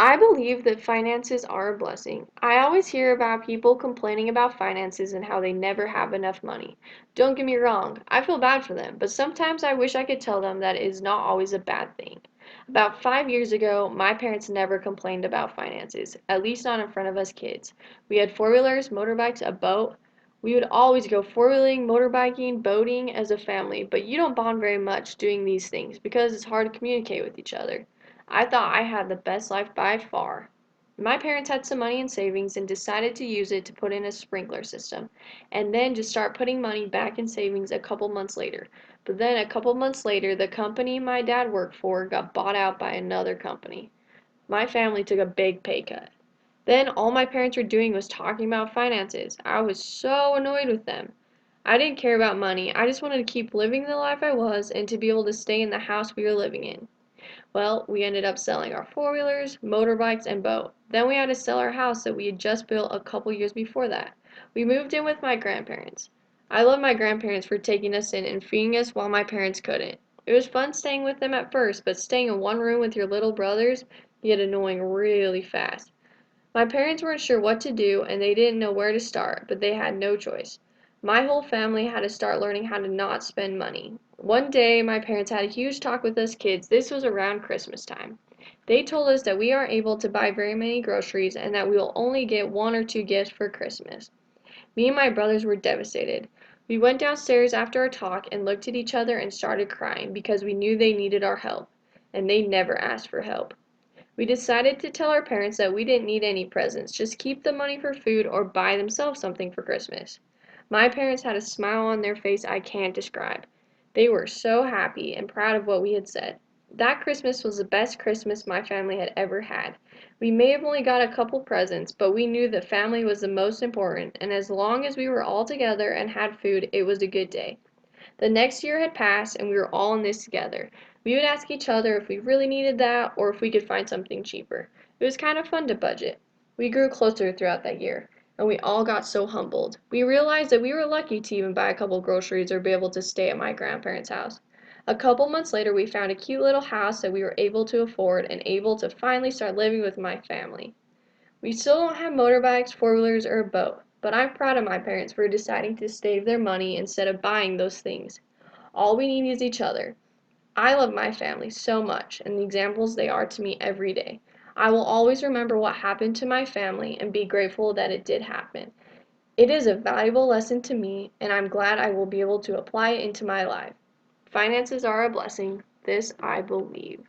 I believe that finances are a blessing. I always hear about people complaining about finances and how they never have enough money. Don't get me wrong, I feel bad for them, but sometimes I wish I could tell them that it is not always a bad thing. About 5 years ago, my parents never complained about finances, at least not in front of us kids. We had four-wheelers, motorbikes, a boat. We would always go four-wheeling, motorbiking, boating as a family, but you don't bond very much doing these things because it's hard to communicate with each other. I thought I had the best life by far. My parents had some money in savings and decided to use it to put in a sprinkler system, and then just start putting money back in savings a couple months later. But then a couple months later, the company my dad worked for got bought out by another company. My family took a big pay cut. Then all my parents were doing was talking about finances. I was so annoyed with them. I didn't care about money. I just wanted to keep living the life I was and to be able to stay in the house we were living in. Well, we ended up selling our four-wheelers, motorbikes, and boat. Then we had to sell our house that we had just built a couple years before that. We moved in with my grandparents. I love my grandparents for taking us in and feeding us while my parents couldn't. It was fun staying with them at first, but staying in one room with your little brothers get annoying really fast. My parents weren't sure what to do and they didn't know where to start, but they had no choice. My whole family had to start learning how to not spend money. One day, my parents had a huge talk with us kids. This was around Christmas time. They told us that we aren't able to buy very many groceries and that we will only get one or two gifts for Christmas. Me and my brothers were devastated. We went downstairs after our talk and looked at each other and started crying because we knew they needed our help, and they never asked for help. We decided to tell our parents that we didn't need any presents, just keep the money for food or buy themselves something for Christmas. My parents had a smile on their face I can't describe. They were so happy and proud of what we had said. That Christmas was the best Christmas my family had ever had. We may have only got a couple presents, but we knew that family was the most important, and as long as we were all together and had food, it was a good day. The next year had passed and we were all in this together. We would ask each other if we really needed that or if we could find something cheaper. It was kind of fun to budget. We grew closer throughout that year, and we all got so humbled. We realized that we were lucky to even buy a couple groceries or be able to stay at my grandparents' house. A couple months later, we found a cute little house that we were able to afford and able to finally start living with my family. We still don't have motorbikes, four-wheelers, or a boat, but I'm proud of my parents for deciding to save their money instead of buying those things. All we need is each other. I love my family so much, and the examples they are to me every day. I will always remember what happened to my family and be grateful that it did happen. It is a valuable lesson to me, and I'm glad I will be able to apply it into my life. Finances are a blessing. This I believe.